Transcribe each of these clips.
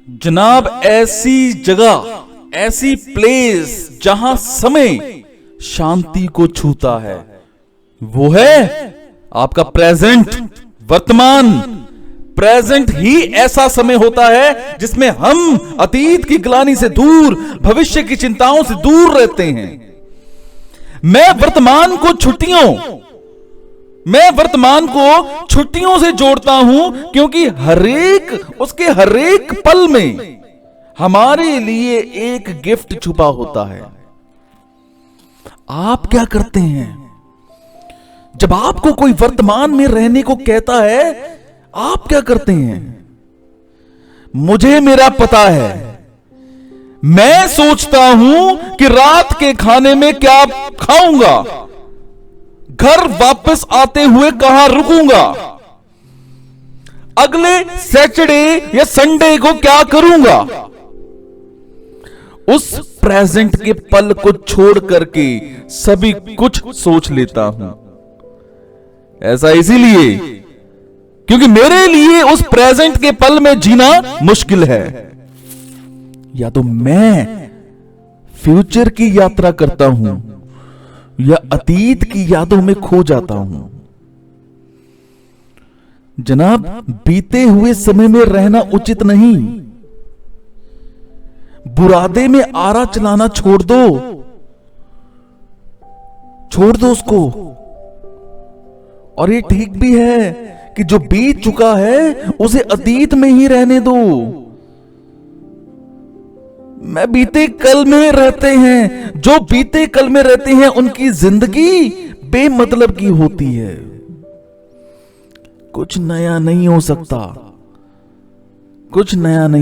जनाब, ऐसी जगह, ऐसी प्लेस जहां समय शांति को छूता है, वो है आपका प्रेजेंट, वर्तमान। प्रेजेंट ही ऐसा समय होता है जिसमें हम अतीत की ग्लानि से दूर, भविष्य की चिंताओं से दूर रहते हैं। मैं वर्तमान को छुट्टियों से जोड़ता हूं, क्योंकि उसके हरेक पल में हमारे लिए एक गिफ्ट छुपा होता है। आप क्या करते हैं जब आपको कोई वर्तमान में रहने को कहता है? आप क्या करते हैं? मुझे मेरा पता है। मैं सोचता हूं कि रात के खाने में क्या खाऊंगा, घर वापस आते हुए कहां रुकूंगा, अगले सैटरडे या संडे को क्या करूंगा। उस प्रेजेंट के पल को छोड़ करके सभी कुछ सोच लेता हूं। ऐसा इसीलिए क्योंकि मेरे लिए उस प्रेजेंट के पल में जीना मुश्किल है। या तो मैं फ्यूचर की यात्रा करता हूं या अतीत की यादों में खो जाता हूं। जनाब, बीते हुए समय में रहना उचित नहीं। बुरादे में आरा चलाना छोड़ दो उसको। और ये ठीक भी है कि जो बीत चुका है उसे अतीत में ही रहने दो। जो बीते कल में रहते हैं उनकी जिंदगी बेमतलब की होती है। कुछ नया नहीं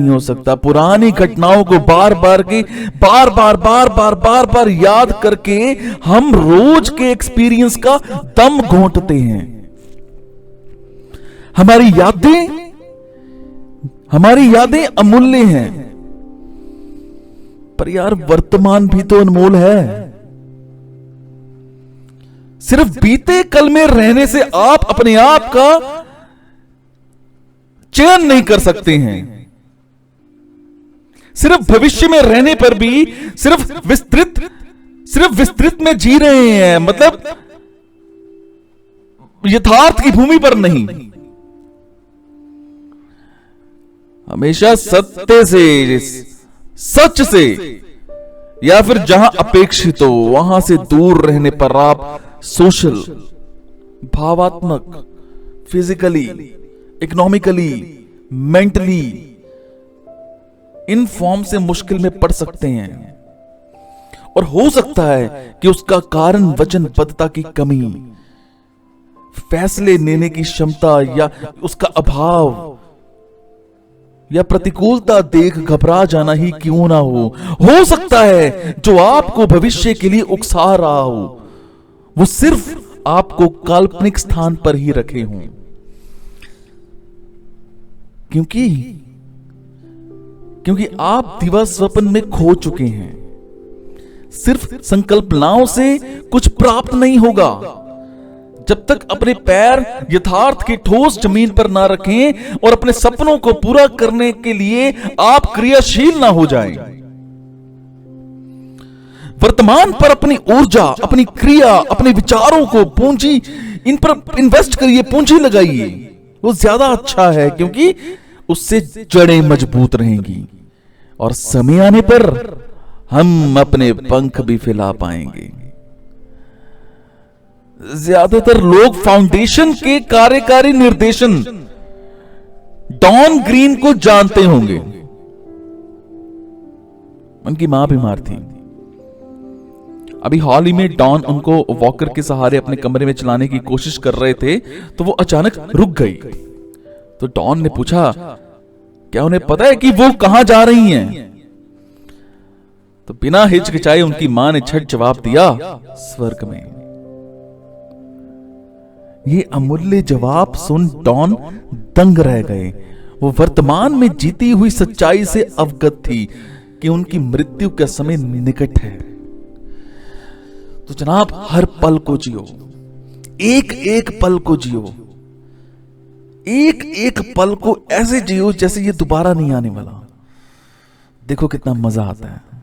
हो सकता। पुरानी घटनाओं को बार बार याद करके हम रोज के एक्सपीरियंस का दम घोंटते हैं। हमारी यादें अमूल्य हैं, पर यार वर्तमान भी तो अनमोल है। सिर्फ बीते कल में रहने से आप अपने आप का चयन नहीं कर सकते हैं। सिर्फ भविष्य में रहने पर भी सिर्फ विस्तृत में जी रहे हैं, मतलब यथार्थ की भूमि पर नहीं। हमेशा सच से या फिर जहां अपेक्षित हो वहां से दूर रहने पर आप सोशल, भावात्मक, physically, economically, mentally in form से मुश्किल में पड़ सकते हैं। और हो सकता है कि उसका कारण वचनबद्धता की कमी, फैसले लेने की क्षमता या उसका अभाव, या प्रतिकूलता देख घबरा जाना ही क्यों ना हो सकता है जो आपको भविष्य के लिए उकसा रहा हो वो सिर्फ आपको काल्पनिक स्थान पर ही रखे हों। क्योंकि आप दिवा स्वप्न में खो चुके हैं। सिर्फ संकल्पनाओं से कुछ प्राप्त नहीं होगा जब तक अपने पैर यथार्थ की ठोस जमीन पर ना रखें और अपने सपनों को पूरा करने के लिए आप क्रियाशील ना हो जाएं। वर्तमान पर अपनी ऊर्जा, अपनी क्रिया, अपने विचारों को इन पर इन्वेस्ट करिए, पूंजी लगाइए। वो ज्यादा अच्छा है, क्योंकि उससे जड़ें मजबूत रहेंगी और समय आने पर हम अपने पंख भी फैला पाएंगे। ज्यादातर लोग फाउंडेशन के कार्यकारी निर्देशन डॉन ग्रीन को जानते होंगे। उनकी मां बीमार थी। अभी हाल ही में डॉन उनको वॉकर के सहारे अपने कमरे में चलाने की कोशिश कर रहे थे, तो वो अचानक रुक गई। तो डॉन ने पूछा, क्या उन्हें पता है कि वो कहां जा रही हैं? तो बिना हिचकिचाए उनकी मां ने झट जवाब दिया, स्वर्ग में। ये अमूल्य जवाब सुन डॉन दंग रह गए। वो वर्तमान में जीती हुई सच्चाई से अवगत थी कि उनकी मृत्यु का समय निकट है। तो जनाब, हर पल को जियो, एक एक पल को जियो, एक एक पल को ऐसे जियो जैसे ये दोबारा नहीं आने वाला। देखो कितना मजा आता है।